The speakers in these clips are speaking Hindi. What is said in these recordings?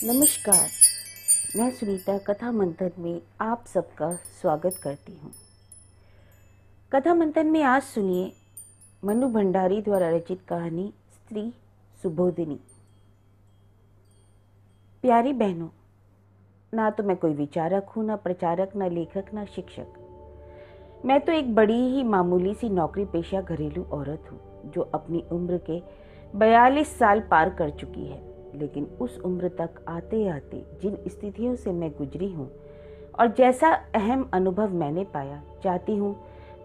नमस्कार। मैं सुनीता कथा मंथन में आप सबका स्वागत करती हूँ। कथा मंथन में आज सुनिए मनु भंडारी द्वारा रचित कहानी स्त्री सुबोधिनी। प्यारी बहनों, ना तो मैं कोई विचारक हूँ, ना प्रचारक, ना लेखक, ना शिक्षक। मैं तो एक बड़ी ही मामूली सी नौकरी पेशा घरेलू औरत हूँ जो अपनी उम्र के 42 साल पार कर चुकी है। लेकिन उस उम्र तक आते आते जिन स्थितियों से मैं गुजरी हूँ और जैसा अहम अनुभव मैंने पाया, चाहती हूँ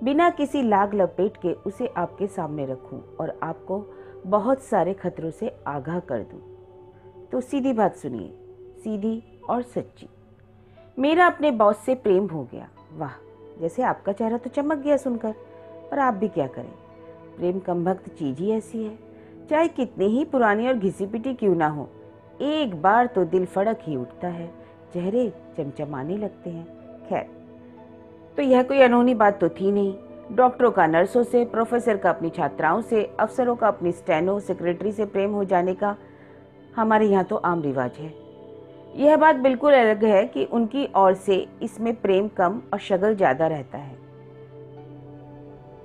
बिना किसी लाग लपेट के उसे आपके सामने रखूँ और आपको बहुत सारे खतरों से आगाह कर दूँ। तो सीधी बात सुनिए, सीधी और सच्ची। मेरा अपने बॉस से प्रेम हो गया। वाह, जैसे आपका चेहरा तो चमक गया सुनकर। पर आप भी क्या करें, प्रेम कमबख्त चीज ही ऐसी है। चाहे कितनी ही पुरानी और घिसी पिटी क्यों ना हो, एक बार तो दिल फड़क ही उठता है, चेहरे चमचमाने लगते हैं। खैर, तो यह कोई अनहोनी बात तो थी नहीं। डॉक्टरों का नर्सों से, प्रोफेसर का अपनी छात्राओं से, अफसरों का अपनी स्टेनो सेक्रेटरी से प्रेम हो जाने का हमारे यहाँ तो आम रिवाज है। यह बात बिल्कुल अलग है कि उनकी ओर से इसमें प्रेम कम और शगल ज्यादा रहता है।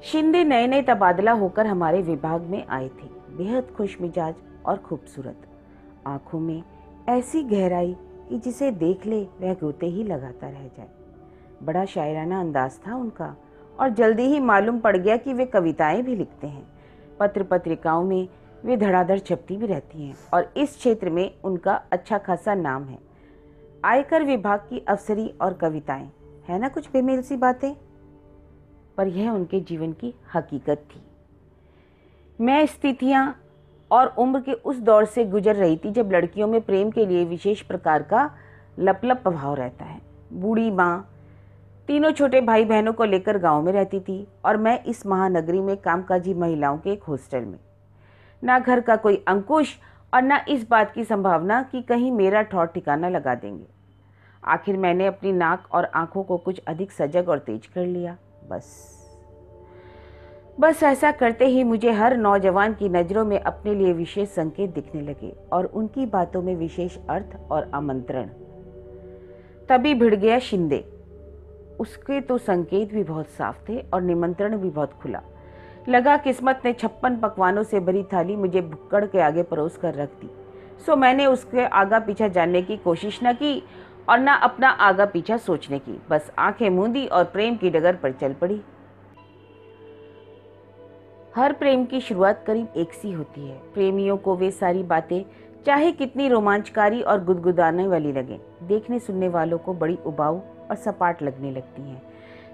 शिंदे नए नए तबादला होकर हमारे विभाग में आए थे। बेहद खुश मिजाज और खूबसूरत, आंखों में ऐसी गहराई कि जिसे देख ले वह रोते ही लगाता रह जाए। बड़ा शायराना अंदाज था उनका और जल्दी ही मालूम पड़ गया कि वे कविताएं भी लिखते हैं। पत्र पत्रिकाओं में वे धड़ाधड़ छपती भी रहती हैं और इस क्षेत्र में उनका अच्छा खासा नाम है। आयकर विभाग की अफसरी और कविताएं, है ना कुछ बेमेल सी बातें, पर यह उनके जीवन की हकीकत थी। मैं स्थितियां और उम्र के उस दौर से गुजर रही थी जब लड़कियों में प्रेम के लिए विशेष प्रकार का लपलप प्रभाव रहता है। बूढ़ी माँ तीनों छोटे भाई बहनों को लेकर गांव में रहती थी और मैं इस महानगरी में कामकाजी महिलाओं के एक हॉस्टल में। ना घर का कोई अंकुश और ना इस बात की संभावना कि कहीं मेरा ठौर ठिकाना लगा देंगे। आखिर मैंने अपनी नाक और आंखों को कुछ अधिक सजग और तेज कर लिया। बस ऐसा करते ही मुझे हर नौजवान की नज़रों में अपने लिए विशेष संकेत दिखने लगे और उनकी बातों में विशेष अर्थ और आमंत्रण। तभी भिड़ गया शिंदे। उसके तो संकेत भी बहुत साफ थे और निमंत्रण भी बहुत खुला। लगा किस्मत ने 56 पकवानों से भरी थाली मुझे भुक्कड़ के आगे परोस कर रख दी। सो मैंने उसके आगा पीछा जानने की कोशिश न की और न अपना आगा पीछा सोचने की। बस आंखें मूंदी और प्रेम की डगर पर चल पड़ी। हर प्रेम की शुरुआत करीब एक सी होती है। प्रेमियों को वे सारी बातें चाहे कितनी रोमांचकारी और गुदगुदाने वाली लगें, देखने सुनने वालों को बड़ी उबाऊ और सपाट लगने लगती हैं।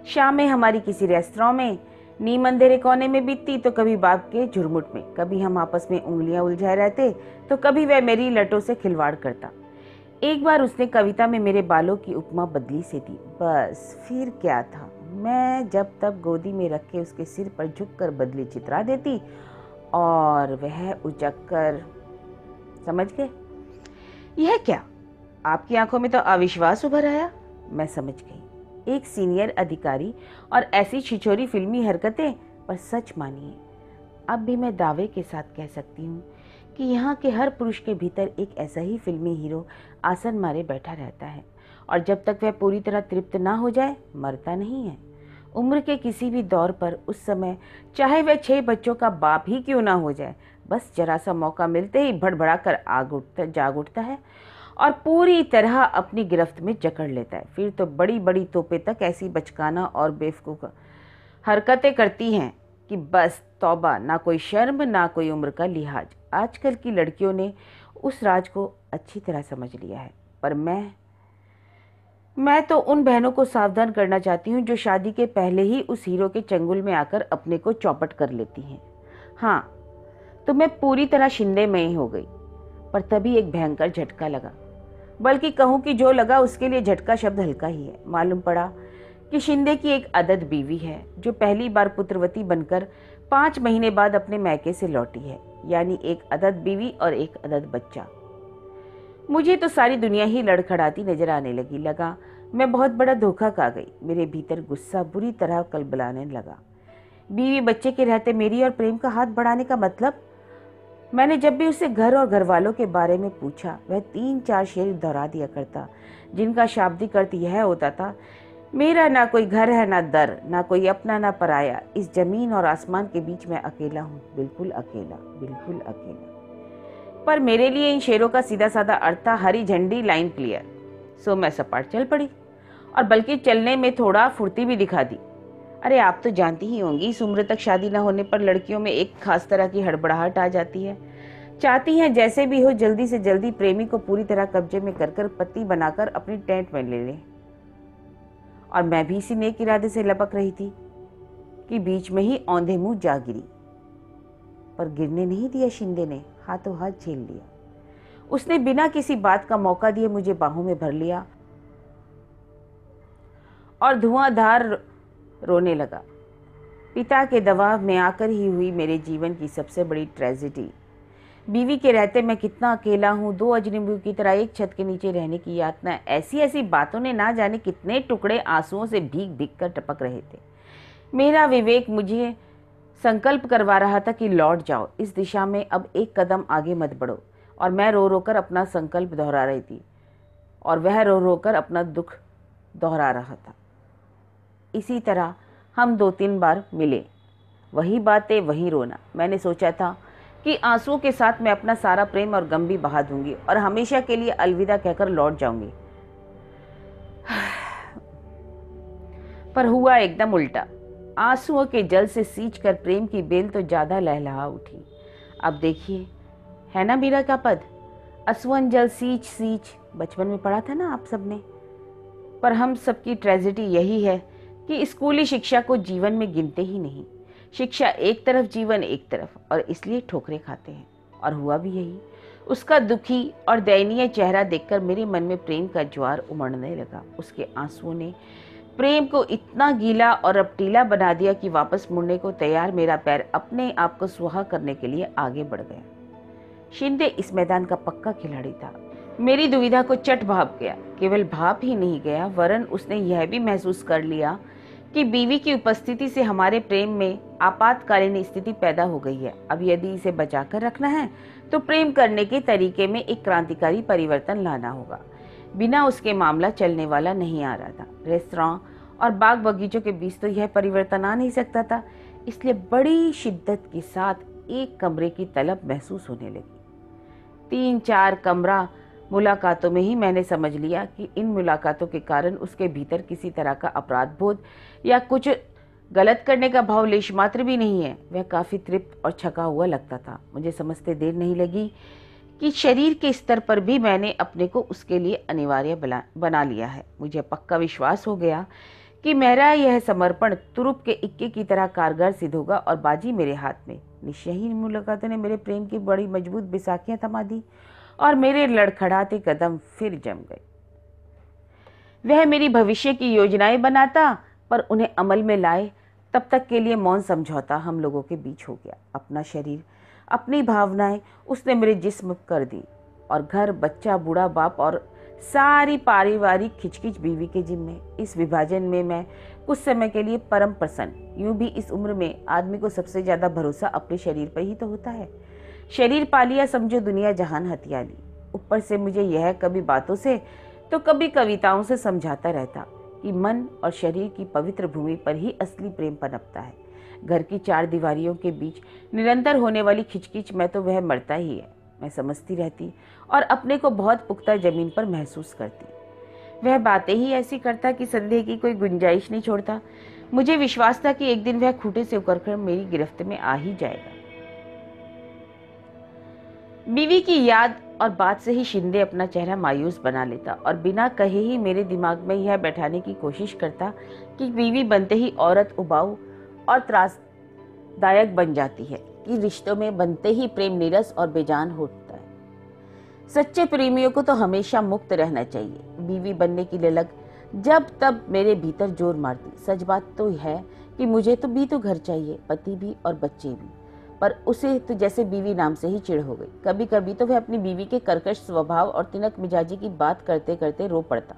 शामें हमारी किसी रेस्तरां में नीम अंधेरे कोने में बीतती तो कभी बाप के झुरमुट में, कभी हम आपस में उंगलियां उलझाए रहते तो कभी वह मेरी लटों से खिलवाड़ करता। एक बार उसने कविता में मेरे बालों की उपमा बदली से दी। बस फिर क्या था, मैं जब तब गोदी में रख के उसके सिर पर झुककर बदली चित्रा देती और वह उचक कर, समझ गए यह क्या? आपकी आंखों में तो अविश्वास उभर आया। मैं समझ गई, एक सीनियर अधिकारी और ऐसी छिछोरी फिल्मी हरकतें। पर सच मानिए, अब भी मैं दावे के साथ कह सकती हूँ कि यहाँ के हर पुरुष के भीतर एक ऐसा ही फिल्मी हीरो आसन मारे बैठा रहता है और जब तक वह पूरी तरह तृप्त ना हो जाए मरता नहीं है। उम्र के किसी भी दौर पर उस समय चाहे वह 6 बच्चों का बाप ही क्यों ना हो जाए, बस जरा सा मौका मिलते ही भड़बड़ा कर जाग उठता है और पूरी तरह अपनी गिरफ्त में जकड़ लेता है। फिर तो बड़ी बड़ी तोपें तक ऐसी बचकाना और बेवकूफ़ हरकतें करती हैं कि बस तौबा, ना कोई शर्म ना कोई उम्र का लिहाज। आजकल की लड़कियों ने उस राज को अच्छी तरह समझ लिया है। पर मैं तो उन बहनों को सावधान करना चाहती हूँ जो शादी के पहले ही उस हीरो के चंगुल में आकर अपने को चौपट कर लेती हैं। हाँ, तो मैं पूरी तरह शिंदे में ही हो गई। पर तभी एक भयंकर झटका लगा, बल्कि कहूँ कि जो लगा उसके लिए झटका शब्द हल्का ही है। मालूम पड़ा कि शिंदे की एक अदद बीवी है जो पहली बार पुत्रवती बनकर 5 महीने बाद अपने मैके से लौटी है। यानी एक अदद बीवी और एक अदद बच्चा। मुझे तो सारी दुनिया ही लड़खड़ाती नजर आने लगी। लगा मैं बहुत बड़ा धोखा खा गई। मेरे भीतर गुस्सा बुरी तरह कलबलाने लगा। बीवी बच्चे के रहते मेरी और प्रेम का हाथ बढ़ाने का मतलब? मैंने जब भी उससे घर और घर वालों के बारे में पूछा, वह 3-4 शेर दोहरा दिया करता, जिनका शाब्दिक अर्थ यह होता था, मेरा ना कोई घर है ना दर, ना कोई अपना ना पराया, इस जमीन और आसमान के बीच मैं अकेला हूँ, बिल्कुल अकेला, बिल्कुल अकेला। पर मेरे लिए इन शेरों का सीधा साधा अर्थ था हरी झंडी, लाइन क्लियर। सो मैं सपाट चल पड़ी, और बल्कि चलने में थोड़ा फुर्ती भी दिखा दी। अरे आप तो जानती ही होंगी, इस उम्र तक शादी न होने पर लड़कियों में एक खास तरह की हड़बड़ाहट आ जाती है। चाहती हैं जैसे भी हो जल्दी से जल्दी प्रेमी को पूरी तरह कब्जे में कर पति बनाकर अपनी टेंट में ले लें। और मैं भी इसी नेक इरादे से लपक रही थी कि बीच में ही औंधे मुंह जा गिरी। पर गिरने नहीं दिया शिंदे ने, हाथों हाथ झेल लिया। उसने बिना किसी बात का मौका दिए मुझे बाहों में भर लिया और धुआंधार रोने लगा। पिता के दबाव में आकर ही हुई मेरे जीवन की सबसे बड़ी ट्रेजेडी। बीवी के रहते मैं कितना अकेला हूँ, दो अजनबियों की तरह एक छत के नीचे रहने की यातना। ऐसी ऐसी बातों ने ना जाने कितने टुकड़े आंसुओं से भीग भीग कर टपक रहे थे। मेरा विवेक मुझे संकल्प करवा रहा था कि लौट जाओ, इस दिशा में अब एक कदम आगे मत बढ़ो। और मैं रो रो कर अपना संकल्प दोहरा रही थी, और वह रो रो कर अपना दुख दोहरा रहा था। इसी तरह हम 2-3 बार मिले, वही बातें, वही रोना। मैंने सोचा था कि आंसुओं के साथ मैं अपना सारा प्रेम और गम भी बहा दूंगी और हमेशा के लिए अलविदा कहकर लौट जाऊंगी। पर हुआ एकदम उल्टा। आंसुओं के जल से सींचकर प्रेम की बेल तो ज्यादा लहलहा उठी। अब देखिए, है ना मीरा का पद, असुवन जल सींच सींच, बचपन में पढ़ा था ना आप सबने। पर हम सबकी ट्रेजेडी यही है कि स्कूली शिक्षा को जीवन में गिनते ही नहीं। शिक्षा एक तरफ, जीवन एक तरफ, और इसलिए ठोकरें खाते हैं। और हुआ भी यही। उसका दुखी और दयनीय चेहरा देखकर मेरे मन में प्रेम का ज्वार उमड़ने लगा। उसके आंसुओं ने प्रेम को इतना गीला और रपटीला बना दिया कि वापस मुड़ने को तैयार मेरा पैर अपने आप को सुहा करने के लिए आगे बढ़ गया। शिंदे इस मैदान का पक्का खिलाड़ी था। मेरी दुविधा को चट भाप गया। केवल भाप ही नहीं गया, वरन उसने यह भी महसूस कर लिया कि बीवी की उपस्थिति से हमारे प्रेम में आपातकालीन स्थिति पैदा हो गई है। अब यदि इसे बचाकर रखना है तो प्रेम करने के तरीके में एक क्रांतिकारी परिवर्तन लाना होगा। बिना उसके मामला चलने वाला नहीं आ रहा था। रेस्तरां और बाग बगीचों के बीच तो यह परिवर्तन आ नहीं सकता था। इसलिए बड़ी शिद्दत के साथ एक कमरे की तलब महसूस होने लगी। 3-4 कमरा मुलाकातों में ही मैंने समझ लिया कि इन मुलाकातों के कारण उसके भीतर किसी तरह का अपराध बोध या कुछ गलत करने का भाव लेश मात्र भी नहीं है। वह काफ़ी तृप्त और छका हुआ लगता था। मुझे समझते देर नहीं लगी कि शरीर के स्तर पर भी मैंने अपने को उसके लिए अनिवार्य बना लिया है। मुझे पक्का विश्वास हो गया कि मेरा यह समर्पण तुरुप के इक्के की तरह कारगर सिद्ध होगा और बाजी मेरे हाथ में। निश्चय ही मुलाकातों ने मेरे प्रेम की बड़ी मजबूत बैसाखियां थमा दी और मेरे लड़खड़ाते कदम फिर जम गए। वह मेरी भविष्य की योजनाएं बनाता, पर उन्हें अमल में लाए तब तक के लिए मौन समझौता हम लोगों के बीच हो गया। अपना शरीर, अपनी भावनाएं उसने मेरे जिस्म कर दी, और घर, बच्चा, बूढ़ा बाप और सारी पारिवारिक खिचखिच बीवी के जिम्मे। इस विभाजन में मैं कुछ समय के लिए परम प्रसन्न। यूं भी इस उम्र में आदमी को सबसे ज्यादा भरोसा अपने शरीर पर ही तो होता है। शरीर पालिया समझो दुनिया जहान हथियाली। ऊपर से मुझे यह कभी बातों से तो कभी कविताओं से समझाता रहता कि मन और शरीर की पवित्र भूमि पर ही असली प्रेम पनपता है। घर की 4 दीवारियों के बीच निरंतर होने वाली खिचखिच में तो वह मरता ही है। मैं समझती रहती और अपने को बहुत पुख्ता जमीन पर महसूस करती। वह बातें ही ऐसी करता कि संदेह की कोई गुंजाइश नहीं छोड़ता। मुझे विश्वास था कि एक दिन वह खूंटे से उकरकर मेरी गिरफ्त में आ ही जाएगा। बीवी की याद और बात से ही शिंदे अपना चेहरा मायूस बना लेता और बिना कहे ही मेरे दिमाग में यह बैठाने की कोशिश करता कि बीवी बनते ही औरत उबाऊ और त्रासदायक बन जाती है, कि रिश्तों में बनते ही प्रेम नीरस और बेजान होता है। सच्चे प्रेमियों को तो हमेशा मुक्त रहना चाहिए। बीवी बनने की ललक जब तब मेरे भीतर जोर मारती। सच बात तो है कि मुझे तो भी तो घर चाहिए, पति भी और बच्चे भी, पर उसे तो जैसे बीवी नाम से ही चिढ़ हो गई। कभी कभी तो वह अपनी बीवी के कर्कश स्वभाव और तिनक मिजाजी की बात करते करते रो पड़ता।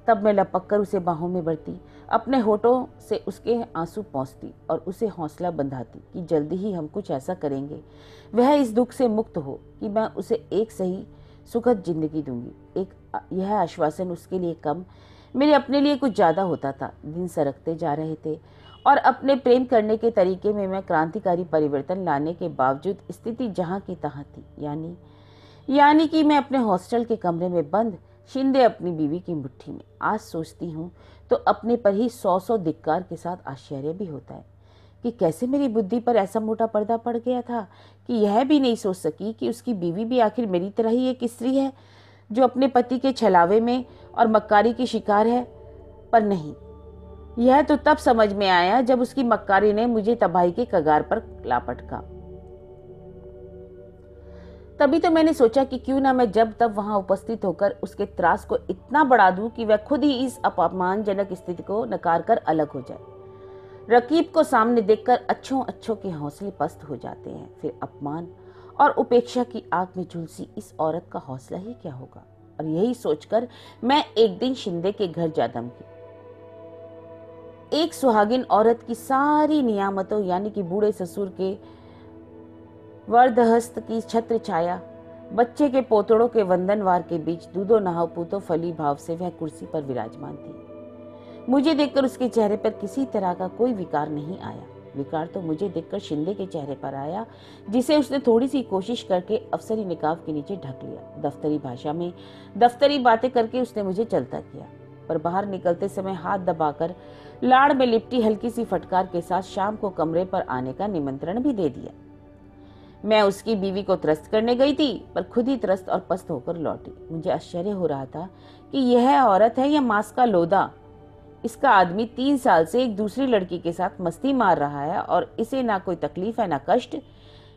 तब मैं लपक कर उसे बाहों में भरती, अपने होठों से उसके आंसू पोंछती और उसे हौसला बंधाती कि जल्दी ही हम कुछ ऐसा करेंगे वह इस दुख से मुक्त हो कि मैं उसे एक सही सुखद जिंदगी दूंगी। यह आश्वासन उसके लिए कम, मेरे अपने लिए कुछ ज़्यादा होता था। दिन सरकते जा रहे थे और अपने प्रेम करने के तरीके में मैं क्रांतिकारी परिवर्तन लाने के बावजूद स्थिति जहाँ की तहाँ थी। यानी कि मैं अपने हॉस्टल के कमरे में बंद, शिंदे अपनी बीवी की मुट्ठी में। आज सोचती हूँ तो अपने पर ही 100 धिक्कार के साथ आश्चर्य भी होता है कि कैसे मेरी बुद्धि पर ऐसा मोटा पर्दा पड़ गया था कि यह भी नहीं सोच सकी कि उसकी बीवी भी आखिर मेरी तरह ही एक स्त्री है जो अपने पति के छलावे में और मक्कारी की शिकार है। पर नहीं, यह तो तब समझ में आया जब उसकी मक्कारी ने मुझे तबाही के कगार पर लापटका। तभी तो मैंने सोचा कि क्यों ना मैं जब तब वहां उपस्थित होकर उसके त्रास को इतना बढ़ा दूं कि वह खुद ही इस अपमानजनक स्थिति को नकार कर अलग हो जाए। रकीब को सामने देखकर अच्छों के हौसले पस्त हो जाते हैं। फिर अपमान और उपेक्षा की आग में झुलसी इस औरत का हौसला ही क्या होगा। और यही सोचकर मैं एक दिन शिंदे के घर जा दमकी। एक सुहागिन औरत की सारी नियामतों यानी कि बूढ़े ससुर के वर्धहस्त की छत्र छाया, बच्चे के पोतड़ों के वंदनवार के बीच दूधो नहाओ पूतो फली भाव से वह कुर्सी पर विराजमान थी। मुझे देखकर उसके चेहरे पर किसी तरह का कोई विकार नहीं आया। विकार तो मुझे देखकर शिंदे के चेहरे पर आया, जिसे उसने थोड़ी सी कोशिश करके अफसरी निकाब के नीचे ढक लिया। दफ्तरी भाषा में दफ्तरी बातें करके उसने मुझे चलता किया, पर बाहर निकलते समय हाथ दबाकर लाड़ में लिपटी हल्की सी फटकार के साथ शाम को कमरे पर आने का निमंत्रण भी दे दिया। मैं उसकी बीवी को त्रस्त करने गई थी, पर खुद ही त्रस्त और पस्त होकर लौटी। मुझे आश्चर्य हो रहा था कि यह औरत है या मांस का लोदा। इसका आदमी 3 साल से एक दूसरी लड़की के साथ मस्ती मार रहा है और इसे ना कोई तकलीफ है ना कष्ट।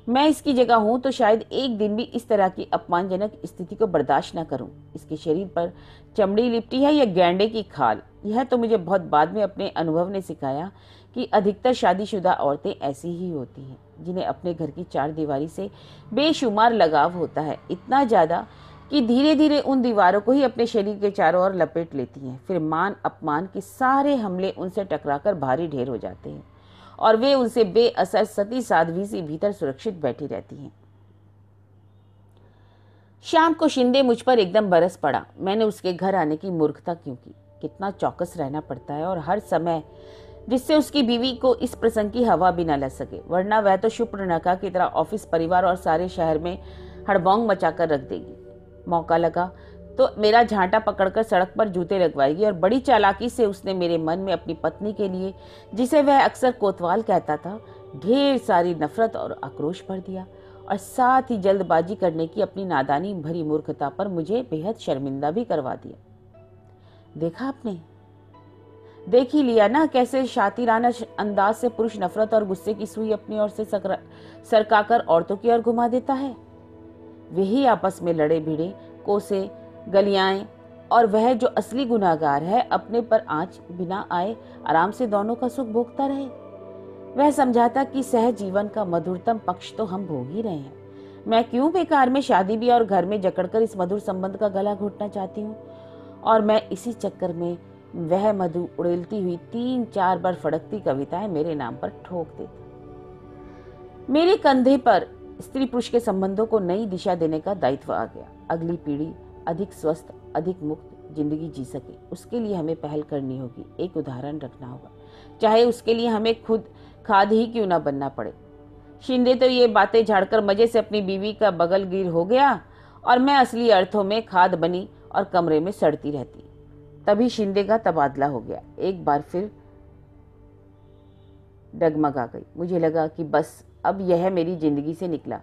मैं इसकी जगह हूं तो शायद एक दिन भी इस तरह की अपमानजनक स्थिति को बर्दाश्त न करूं। इसके शरीर पर चमड़ी लिपटी है या गैंडे की खाल। यह तो मुझे बहुत बाद में अपने अनुभव ने सिखाया कि अधिकतर शादीशुदा औरतें ऐसी ही होती हैं, जिन्हें अपने घर की 4 दीवारी से बेशुमार लगाव होता है, इतना ज्यादा कि धीरे धीरे उन दीवारों को ही अपने शरीर के चारों ओर लपेट लेती हैं। फिर मान अपमान के सारे हमले उनसे टकराकर भारी ढेर हो जाते हैं और वे उनसे बेअसर सती साध्वी सी भीतर सुरक्षित बैठी रहती हैं। शाम को शिंदे मुझ पर एकदम बरस पड़ा। मैंने उसके घर आने की मूर्खता क्यों की। कितना चौकस रहना पड़ता है और हर समय, जिससे उसकी बीवी को इस प्रसंग की हवा भी न लग सके, वरना वह तो शुभ्रनखा की तरह ऑफिस, परिवार और सारे शहर में हड़बोंग मचाकर रख देगी। मौका लगा तो मेरा झांटा पकड़कर सड़क पर जूते लगवाएगी और बड़ी चालाकी से उसने मेरे मन में अपनी पत्नी के लिए, जिसे वह अक्सर कोतवाल कहता था, ढेर सारी नफरत और आक्रोश भर दिया और साथ ही जल्दबाजी करने की अपनी नादानी भरी मूर्खता पर मुझे बेहद शर्मिंदा भी करवा दिया। देखा आपने, देख ही लिया ना कैसे शातिराना अंदाज से पुरुष नफरत और गुस्से की सुई अपनी ओर से सरकाकर औरतों की ओर घुमा देता है। वे ही आपस में लड़े भिड़े, कोसे गलियाएं, और वह जो असली गुनाहगार है अपने पर आंच बिना आए आराम से दोनों का सुख भोगता रहे। वह समझाता कि सहज जीवन का मधुरतम पक्ष तो हम भोग ही रहे हैं। मैं क्यों बेकार में शादी भी और घर में जकड़कर इस मधुर संबंध का गला घोटना चाहती हूँ। और मैं इसी चक्कर में वह मधु उड़ेलती हुई 3-4 बार फड़कती कविताएं मेरे नाम पर ठोक देती। मेरे कंधे पर स्त्री पुरुष के संबंधों को नई दिशा देने का दायित्व आ गया। अगली पीढ़ी अधिक स्वस्थ, अधिक मुक्त जिंदगी जी सके, उसके लिए हमें पहल करनी होगी, एक उदाहरण रखना होगा, चाहे उसके लिए हमें खुद खाद ही क्यों ना बनना पड़े। शिंदे तो ये बातें झाड़कर मजे से अपनी बीवी का बगलगीर हो गया और मैं असली अर्थों में खाद बनी और कमरे में सड़ती रहती। तभी शिंदे का तबादला हो गया। एक बार फिर डगमगा गई। मुझे लगा कि बस अब यह मेरी जिंदगी से निकला,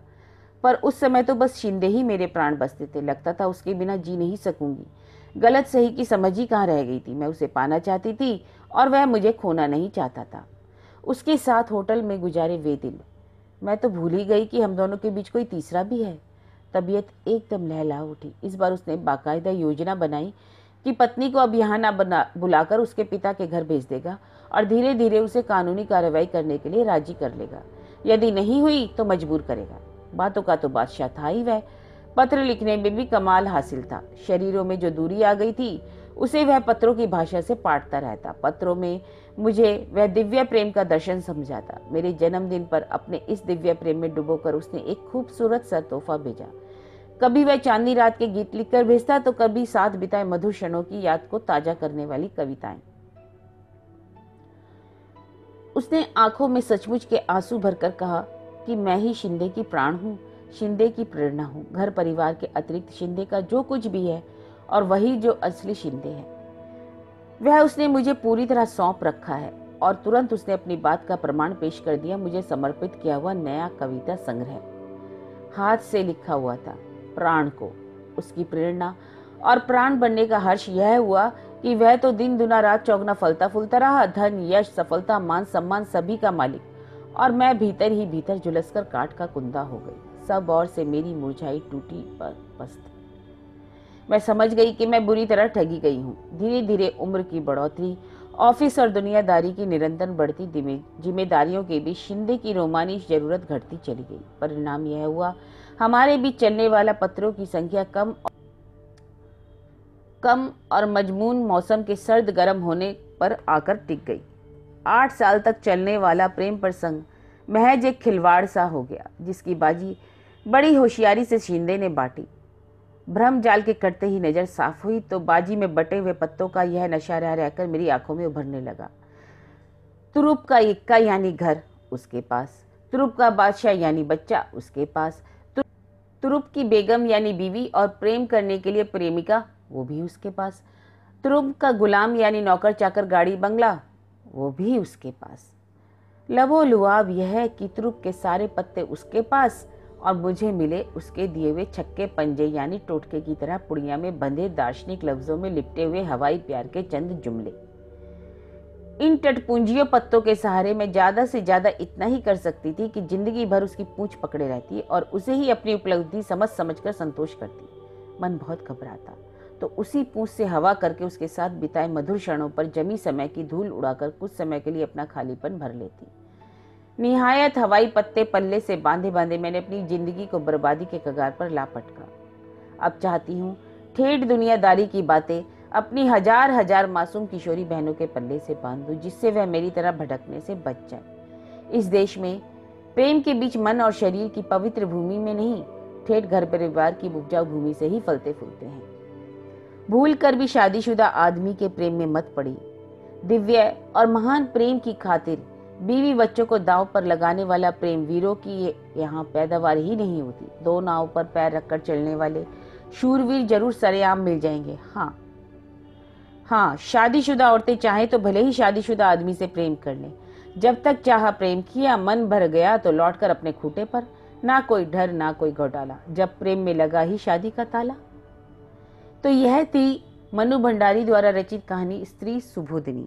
पर उस समय तो बस शिंदे ही मेरे प्राण बसते थे। लगता था उसके बिना जी नहीं सकूंगी। गलत सही की समझ ही कहाँ रह गई थी। मैं उसे पाना चाहती थी और वह मुझे खोना नहीं चाहता था। उसके साथ होटल में गुजारे वे दिन मैं तो भूल ही गई कि हम दोनों के बीच कोई तीसरा भी है। तबीयत एकदम लहला उठी। इस बार उसने बाकायदा योजना बनाई कि पत्नी को अब यहाँ ना बुलाकर उसके पिता के घर भेज देगा और धीरे धीरे उसे कानूनी कार्रवाई करने के लिए राजी कर लेगा। यदि नहीं हुई तो मजबूर करेगा। बातों का तो बादशाह था ही वह। पत्र लिखने में भी कमाल हासिल था। शरीरों में जो दूरी आ गई थी उसे वह पत्रों की भाषा से पाटता रहता। पत्रों में मुझे वह दिव्य प्रेम का दर्शन समझाता। मेरे जन्मदिन पर अपने इस दिव्य प्रेम में डुबोकर उसने एक खूबसूरत सा तोहफा भेजा। कभी वह चांदनी रात के गीत लिखकर भेजता तो कभी साथ बिताए मधुर क्षणों की याद को ताजा करने वाली कविताएं। उसने आंखों में सचमुच के आंसू भरकर कहा कि मैं ही शिंदे की प्राण हूँ, शिंदे की प्रेरणा हूँ। घर परिवार के अतिरिक्त शिंदे का जो कुछ भी है और वही जो असली शिंदे है, वह उसने मुझे पूरी तरह सौंप रखा है। और तुरंत उसने अपनी बात का प्रमाण पेश कर दिया। मुझे समर्पित किया हुआ नया कविता संग्रह हाथ से लिखा हुआ था। प्राण को उसकी प्रेरणा और प्राण बनने का हर्ष यह हुआ कि वह तो दिन दुना रात चौगुना फलता फूलता रहा। धन, यश, सफलता, मान सम्मान सभी का मालिक, और मैं भीतर ही भीतर झुलसकर काठ का कुंदा हो गई। सब ओर से मेरी मुरझाई टूटी पस्त। मैं समझ गई कि मैं बुरी तरह ठगी गई हूँ। धीरे धीरे उम्र की बढ़ोतरी, ऑफिस और दुनियादारी की निरंतर बढ़ती जिम्मेदारियों के बीच शिंदे की रोमानी जरूरत घटती चली गई। परिणाम यह हुआ, हमारे बीच चलने वाला पत्रों की संख्या कम और मजमून मौसम के सर्द गर्म होने पर आकर टिक गई। 8 साल तक चलने वाला प्रेम प्रसंग महज एक खिलवाड़ सा हो गया, जिसकी बाजी बड़ी होशियारी से शिंदे ने बांटी। भ्रम जाल के कटते ही नजर साफ हुई तो बाजी में बटे हुए पत्तों का यह नशा रह रहकर मेरी आंखों में उभरने लगा। तुरुप का इक्का यानी घर उसके पास, तुरुप का बादशाह यानी बच्चा उसके पास, तुरुप की बेगम यानी बीवी और प्रेम करने के लिए प्रेमिका वो भी उसके पास, तुरुप का गुलाम यानी नौकर चाकर गाड़ी बंगला वो भी उसके पास। लबो लुआब यह है कि तुरुप के सारे पत्ते उसके पास और मुझे मिले उसके दिए हुए छक्के पंजे यानी टोटके की तरह पुड़िया में बंधे दार्शनिक लफ्जों में लिपटे हुए हवाई प्यार के चंद जुमले। इन टटपुंजियों पत्तों के सहारे मैं ज्यादा से ज्यादा इतना ही कर सकती थी कि जिंदगी भर उसकी पूंछ पकड़े रहती और उसे ही अपनी उपलब्धि समझ कर संतोष करती। मन बहुत घबराता तो उसी पूंछ से हवा करके उसके साथ बिताए मधुर क्षणों पर जमी समय की धूल उड़ाकर कुछ समय के लिए अपना खालीपन भर लेती। निहायत हवाई पत्ते पल्ले से बांधे बांधे मैंने अपनी जिंदगी को बर्बादी के कगार पर ला पटका। अब चाहती हूँ ठेठ दुनियादारी की बातें अपनी हजार हजार मासूम किशोरी बहनों के पल्ले से बांध दूं, जिससे वह मेरी तरह भटकने से बच जाए। इस देश में प्रेम के बीच मन और शरीर की पवित्र भूमि में नहीं, ठेठ घर परिवार की उपजाऊ भूमि से ही फलते फूलते हैं। भूल कर भी शादीशुदा आदमी के प्रेम में मत पड़ी। दिव्य और महान प्रेम की खातिर बीवी बच्चों को दांव पर लगाने वाला प्रेम वीरों की यहाँ पैदावार ही नहीं होती। 2 नाव पर पैर रखकर चलने वाले शूरवीर जरूर सरेआम मिल जाएंगे। हाँ, शादीशुदा औरतें चाहें तो भले ही शादीशुदा आदमी से प्रेम कर लें। जब तक चाहा प्रेम किया, मन भर गया तो लौटकर अपने खूंटे पर। ना कोई डर ना कोई घोटाला, जब प्रेम में लगा ही शादी का ताला। तो यह थी मनु भंडारी द्वारा रचित कहानी स्त्री सुबोधिनी।